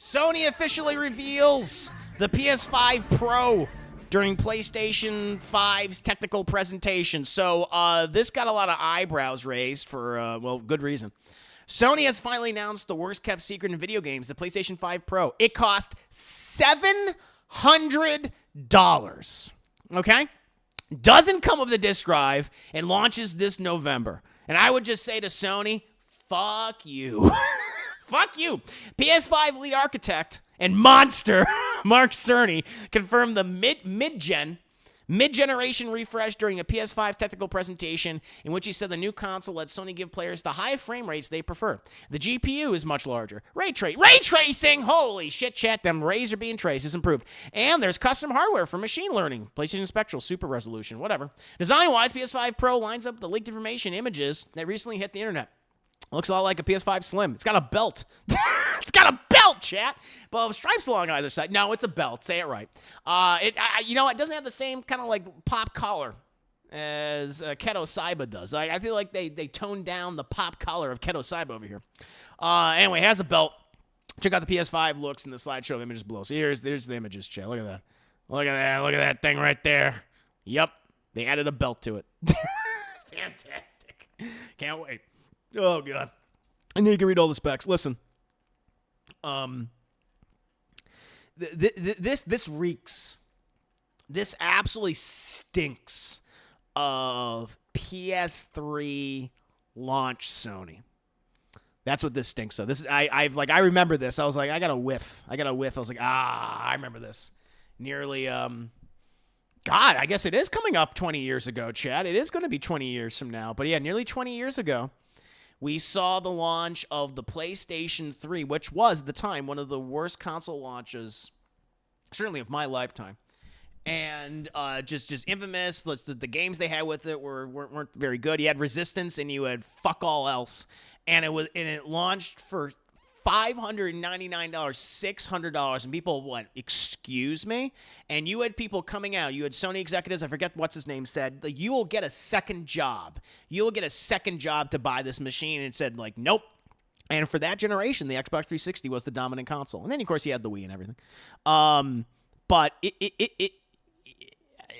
Sony officially reveals the PS5 Pro during PlayStation 5's technical presentation. So this got a lot of eyebrows raised for, well, good reason. Sony has finally announced the worst-kept secret in video games, the PlayStation 5 Pro. It cost $700, okay? Doesn't come with a disc drive and launches this November. And I would just say to Sony, fuck you. Fuck you. PS5 lead architect and monster Mark Cerny confirmed the mid-generation refresh during a PS5 technical presentation in which he said the new console lets Sony give players the high frame rates they prefer. The GPU is much larger. Ray tracing! Holy shit, chat. Them rays are being traced. It's improved. And there's custom hardware for machine learning. PlayStation Spectral, super resolution, whatever. Design-wise, PS5 Pro lines up the leaked information images that recently hit the internet. Looks a lot like a PS5 Slim. It's got a belt. It's got a belt, chat. But stripes along either side. No, it's a belt. Say it right. It doesn't have the same kind of like pop collar as Keto Saiba does. I feel like they toned down the pop collar of Keto Saiba over here. Anyway, it has a belt. Check out the PS5 looks in the slideshow of images below. So here's the images, chat. Look at that. Look at that thing right there. Yep. They added a belt to it. Fantastic. Can't wait. Oh, God. I know you can read all the specs. Listen. This reeks. This absolutely stinks of PS3 launch Sony. That's what this stinks of. This is I remember this. I was like, I got a whiff. I was like, I remember this. Nearly God, I guess it is coming up 20 years ago, Chad. It is going to be 20 years from now. But yeah, nearly 20 years ago, we saw the launch of the PlayStation 3, which was, at the time, one of the worst console launches, certainly of my lifetime. And just infamous. The games they had with it weren't very good. You had Resistance, and you had fuck all else. And it launched for $599, $600, and people went, excuse me? And you had people coming out. You had Sony executives, I forget what's his name, said, like, you will get a second job. You will get a second job to buy this machine. And it said, like, nope. And for that generation, the Xbox 360 was the dominant console. And then, of course, you had the Wii and everything. But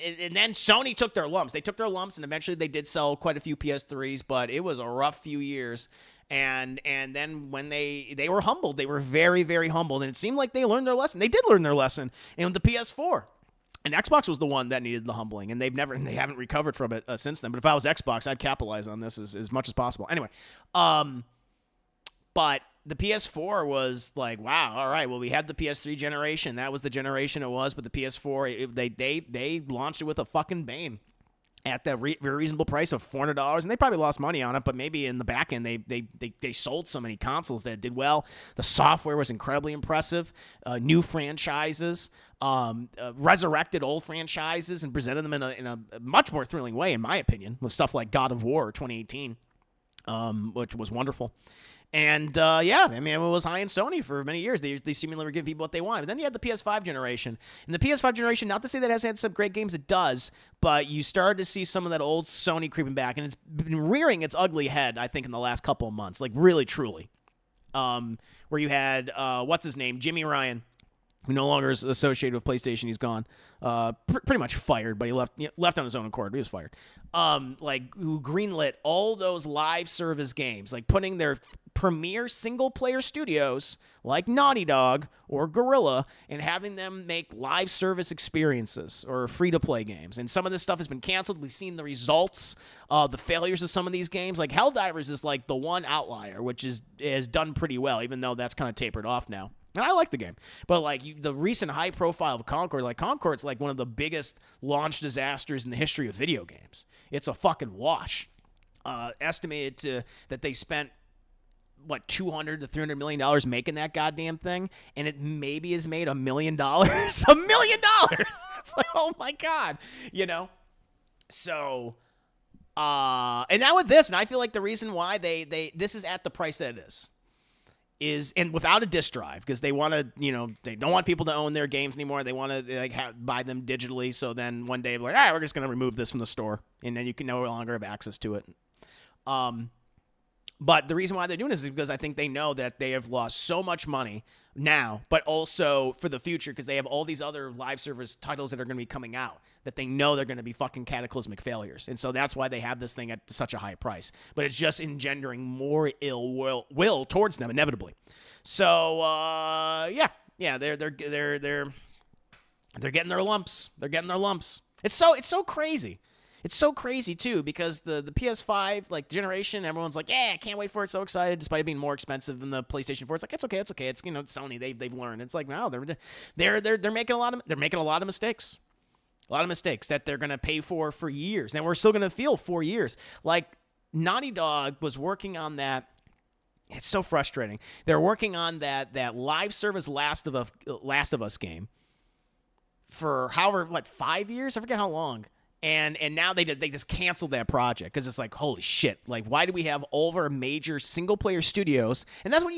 and then Sony took their lumps. They took their lumps, and eventually they did sell quite a few PS3s, but it was a rough few years. And then when they were humbled, they were very, very humbled, and it seemed like they learned their lesson. They did learn their lesson in the PS4. And Xbox was the one that needed the humbling, and they haven't recovered from it since then. But if I was Xbox, I'd capitalize on this as much as possible. Anyway, but the PS4 was like, wow, all right, well, we had the PS3 generation. That was the generation it was, but the PS4, they launched it with a fucking bang at the very reasonable price of $400, and they probably lost money on it, but maybe in the back end, they sold so many consoles that did well. The software was incredibly impressive. New franchises, resurrected old franchises, and presented them in a much more thrilling way, in my opinion, with stuff like God of War 2018, which was wonderful. And, it was high in Sony for many years. They seemingly were giving people what they wanted. But then you had the PS5 generation. And the PS5 generation, not to say that it hasn't had some great games, it does, but you started to see some of that old Sony creeping back. And it's been rearing its ugly head, I think, in the last couple of months. Like, really, truly. Where you had, what's his name? Jimmy Ryan, who no longer is associated with PlayStation. He's gone. Pretty much fired, but he left on his own accord. He was fired. Who greenlit all those live service games, like putting their premier single-player studios like Naughty Dog or Guerrilla and having them make live service experiences or free-to-play games. And some of this stuff has been canceled. We've seen the results of the failures of some of these games. Like Helldivers is like the one outlier, which has done pretty well, even though that's kind of tapered off now. And I like the game. But the recent high profile of Concord, like Concord's like one of the biggest launch disasters in the history of video games. It's a fucking wash. Estimated that they spent $200 to $300 million making that goddamn thing, and it maybe has made $1 million. $1 million. It's like, oh my God, So and now with this, and I feel like the reason why this is at the price that it is and without a disc drive, because they want to, they don't want people to own their games anymore. They want to buy them digitally. So then one day, we're just going to remove this from the store, and then you can no longer have access to it. But the reason why they're doing this is because I think they know that they have lost so much money now, but also for the future because they have all these other live service titles that are going to be coming out that they know they're going to be fucking cataclysmic failures. And so that's why they have this thing at such a high price. But it's just engendering more ill will towards them inevitably. So yeah, they're getting their lumps. They're getting their lumps. It's so crazy. It's so crazy, too, because the PS5, like, generation, everyone's like, yeah, I can't wait for it, so excited, despite it being more expensive than the PlayStation 4. It's like, it's okay. It's, it's Sony. They've learned. It's like, no, they're making a lot of mistakes. A lot of mistakes that they're going to pay for years. And we're still going to feel 4 years. Like, Naughty Dog was working on that. It's so frustrating. They're working on that live service Last of Us game for 5 years? I forget how long. And now they just canceled that project because it's like, holy shit! Like, why do we have all of our major single player studios? And that's what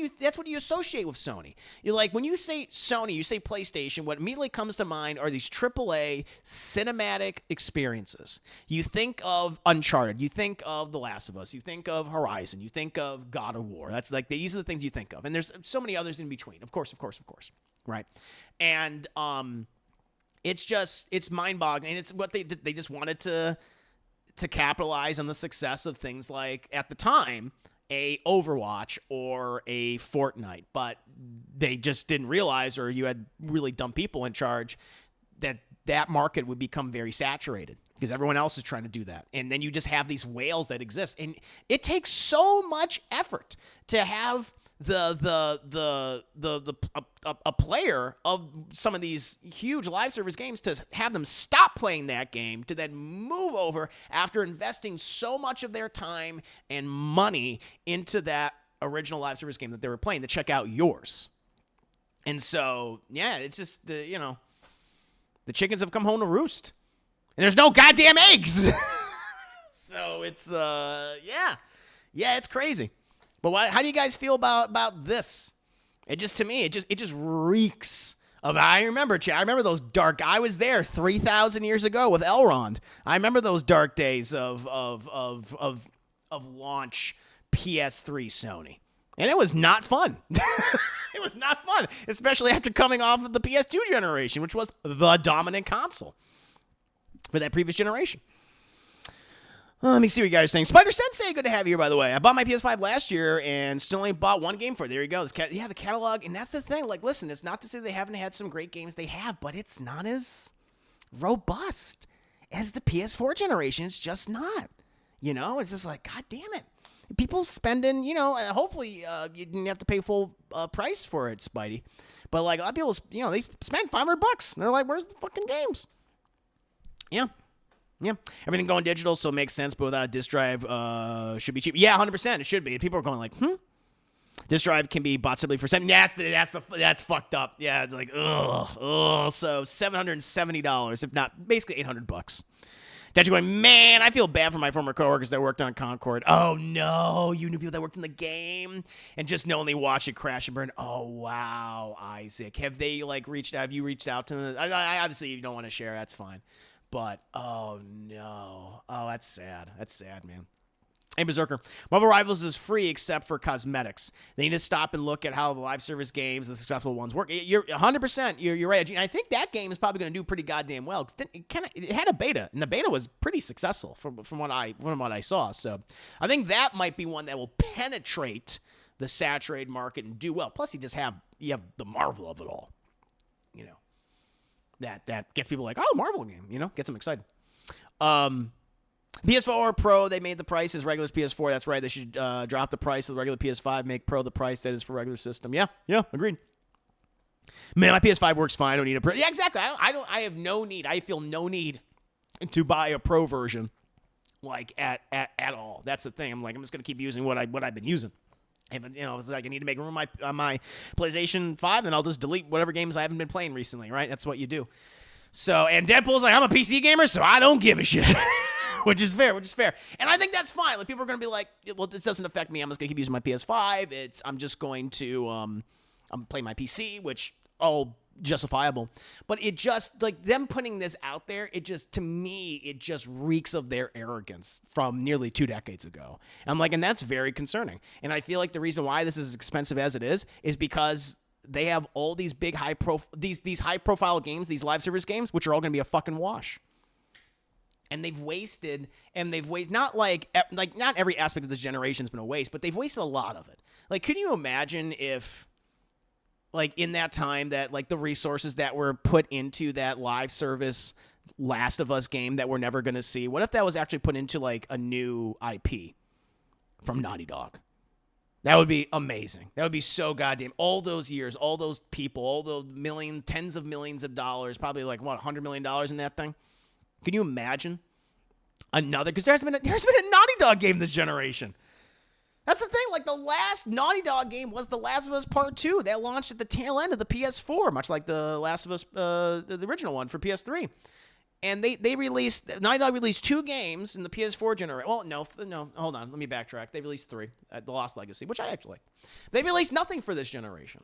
you associate with Sony. You're like, when you say Sony, you say PlayStation. What immediately comes to mind are these AAA cinematic experiences. You think of Uncharted, you think of The Last of Us, you think of Horizon, you think of God of War. That's like these are the things you think of, and there's so many others in between. Of course, right? And it's mind-boggling. And it's what they just wanted to capitalize on the success of things like, at the time, a Overwatch or a Fortnite. But they just didn't realize, or you had really dumb people in charge, that market would become very saturated because everyone else is trying to do that. And then you just have these whales that exist. And it takes so much effort to have a player of some of these huge live service games to have them stop playing that game to then move over after investing so much of their time and money into that original live service game that they were playing to check out yours. And so, yeah, it's just the chickens have come home to roost and there's no goddamn eggs. So it's it's crazy. But how do you guys feel about this? It just reeks of. I remember those dark. I was there 3,000 years ago with Elrond. I remember those dark days of launch PS3 Sony, and it was not fun. It was not fun, especially after coming off of the PS2 generation, which was the dominant console for that previous generation. Let me see what you guys are saying. Spider Sensei, good to have you here, by the way. I bought my PS5 last year and still only bought one game for it. There you go. The catalog. And that's the thing. Like, listen, it's not to say they haven't had some great games. They have, but it's not as robust as the PS4 generation. It's just not. It's just like, God damn it. People spending, hopefully you didn't have to pay full price for it, Spidey. But, like, a lot of people, they spend $500. They're like, where's the fucking games? Yeah. Yeah, everything going digital, so it makes sense, but without a disk drive, should be cheap. Yeah, 100%, it should be. People are going like, disk drive can be bought simply for that's fucked up. Yeah, it's like, ugh. So $770, if not, basically $800. That you're going, man, I feel bad for my former coworkers that worked on Concord. Oh no, you knew people that worked in the game and just only watched it crash and burn. Oh wow, Isaac, have you reached out to them? I obviously you don't want to share. That's fine. But, oh, no. Oh, that's sad. That's sad, man. Hey, Berserker. Marvel Rivals is free except for cosmetics. They need to stop and look at how the live service games, the successful ones, work. You're 100%. You're right. I think that game is probably going to do pretty goddamn well. It had a beta, and the beta was pretty successful from what I saw. So I think that might be one that will penetrate the saturated market and do well. Plus, you have the marvel of it all. That gets people like, oh, Marvel game, gets them excited. PS4 Pro, they made the price as regular PS4. That's right. They should drop the price of the regular PS5, make Pro the price that is for regular system. Yeah, agreed. Man, my PS5 works fine. I don't need a Pro. Yeah, exactly. I have no need. I feel no need to buy a Pro version, like at all. That's the thing. I'm just gonna keep using what I've been using. If it's like I need to make room on my PlayStation 5, then I'll just delete whatever games I haven't been playing recently, right? That's what you do. So, and Deadpool's like, I'm a PC gamer, so I don't give a shit. which is fair. And I think that's fine. Like, people are going to be like, well, this doesn't affect me. I'm just going to keep using my PS5. I'm just going to I'm playing my PC, which all justifiable. But it just, like, them putting this out there, it just, to me, it just reeks of their arrogance from nearly 2 decades ago. And I'm like, and that's very concerning. And I feel like the reason why this is as expensive as it is because they have all these big these high profile games, these live service games, which are all going to be a fucking wash. And they've wasted, not not every aspect of this generation has been a waste, but they've wasted a lot of it. Like, can you imagine if, like, in that time that, like, the resources that were put into that live service Last of Us game that we're never going to see, what if that was actually put into, like, a new IP from Naughty Dog? That would be amazing. That would be so goddamn, all those years, all those people, all those millions, tens of millions of dollars, probably like, what, $100 million in that thing? Can you imagine another? Because there's been a Naughty Dog game this generation. That's the thing. Like, the last Naughty Dog game was The Last of Us Part 2. That launched at the tail end of the PS4, much like The Last of Us, the original one for PS3. And Naughty Dog released 2 games in the PS4 generation. Well, no, hold on. Let me backtrack. They released 3. The Lost Legacy, which I actually like. They released nothing for this generation.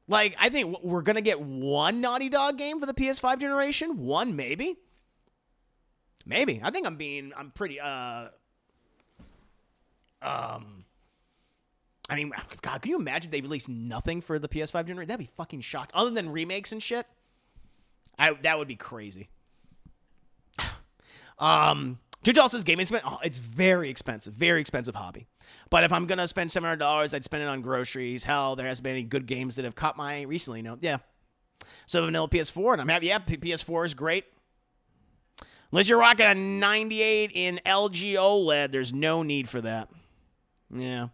Like, I think we're going to get one Naughty Dog game for the PS5 generation. One, maybe. Maybe. I think I'm pretty, I mean, God, can you imagine they released nothing for the PS5 generation? That'd be fucking shocked. Other than remakes and shit, that would be crazy. Jujal says gaming spend. Oh, it's very expensive hobby. But if I'm gonna spend $700, I'd spend it on groceries. Hell, there hasn't been any good games that have caught my eye recently. No, yeah. So vanilla PS4, and I'm happy. Yeah, PS4 is great. Unless you're rocking a 98 in LG OLED, there's no need for that. Yeah.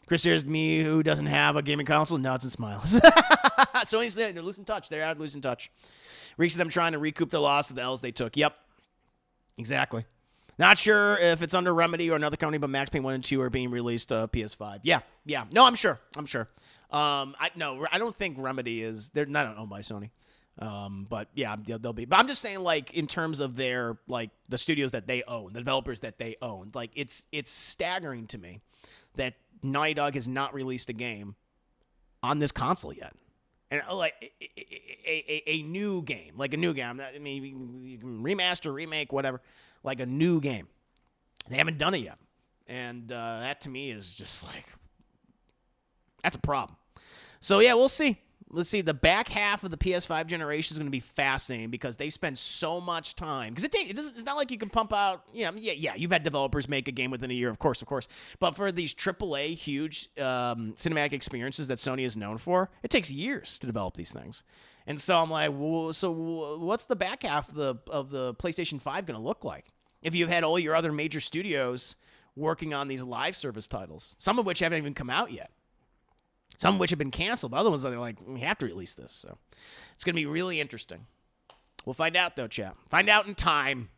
Chris, here's me who doesn't have a gaming console, nods and smiles. Sony's they're losing touch. They're out losing touch. Reeks of them trying to recoup the loss of the L's they took. Yep. Exactly. Not sure if it's under Remedy or another company, but Max Payne 1 and 2 are being released PS5. Yeah. No, I'm sure. I don't think Remedy is. They're not owned by Sony. But yeah, they'll be. But I'm just saying, like, in terms of their, like, the studios that they own, the developers that they own, like, it's staggering to me that Naughty Dog has not released a game on this console yet, and like a new game, like a new game. I mean, you can remaster, remake, whatever, like a new game. They haven't done it yet, and that to me is just like, that's a problem. So yeah, we'll see. Let's see. The back half of the PS5 generation is going to be fascinating because they spend so much time. Because it's not like you can pump out. Yeah. You've had developers make a game within a year, of course. But for these AAA huge cinematic experiences that Sony is known for, it takes years to develop these things. And so I'm like, well, so what's the back half of the PlayStation 5 going to look like if you've had all your other major studios working on these live service titles, some of which haven't even come out yet? Some of which have been canceled, but other ones that are like, we have to release this. So it's going to be really interesting. We'll find out, though, chat. Find out in time.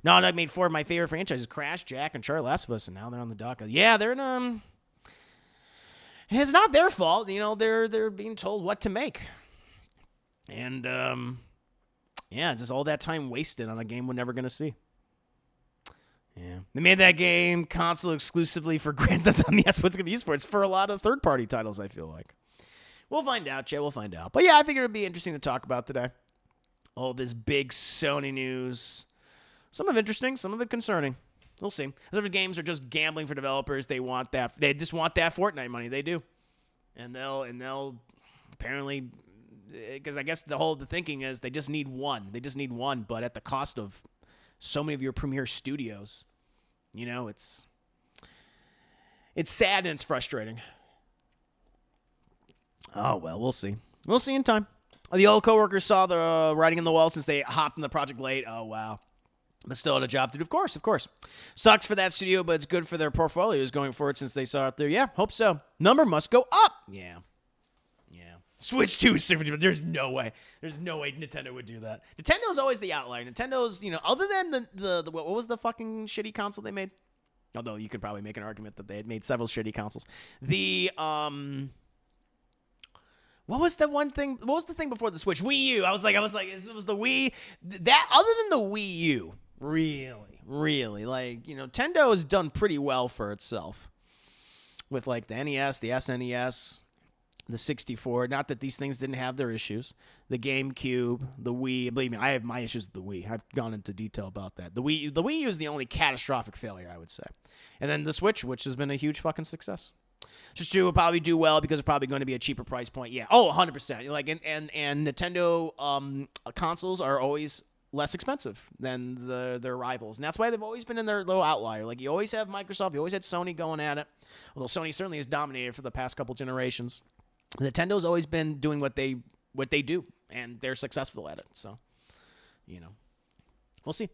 Naughty Dog made 4 of my favorite franchises, Crash, Jack, and Charlie Last of Us, and now they're on the docket. Yeah, they're in, it's not their fault. You know, they're being told what to make. And, yeah, just all that time wasted on a game we're never going to see. Yeah. They made that game console exclusively for Grand Theft Auto. That's what it's going to be used for. It's for a lot of third-party titles, I feel like. We'll find out, Jay. We'll find out. But yeah, I figured it'd be interesting to talk about today. All this big Sony news. Some of it interesting, some of it concerning. We'll see. Other games are just gambling for developers. They just want that Fortnite money. They do. And they'll apparently, because I guess the thinking is they just need one. They just need one, but at the cost of so many of your premier studios. You know, it's sad and it's frustrating. Oh, well, we'll see. We'll see in time. The old coworkers saw the writing on the wall since they hopped in the project late. Oh, wow. But still had a job to do. Of course. Sucks for that studio, but it's good for their portfolios going forward since they saw it there. Yeah, hope so. Number must go up. Yeah. Switch 2, there's no way. There's no way Nintendo would do that. Nintendo's always the outlier. Nintendo's, you know, other than the what was the fucking shitty console they made? Although you could probably make an argument that they had made several shitty consoles. What was the one thing? What was the thing before the Switch? Wii U. I was like, it was the Wii. That other than the Wii U, really, like, you know, Nintendo has done pretty well for itself with like the NES, the SNES. the 64. Not that these things didn't have their issues. The GameCube, the Wii. Believe me, I have my issues with the Wii. I've gone into detail about that. The Wii U is the only catastrophic failure, I would say. And then the Switch, which has been a huge fucking success. Just will probably do well because it's probably going to be a cheaper price point. Yeah. Oh, 100%. Like and Nintendo consoles are always less expensive than their rivals. And that's why they've always been in their little outlier. Like, you always have Microsoft, you always had Sony going at it. Although Sony certainly has dominated for the past couple generations. Nintendo's always been doing what they do, and they're successful at it. So, we'll see.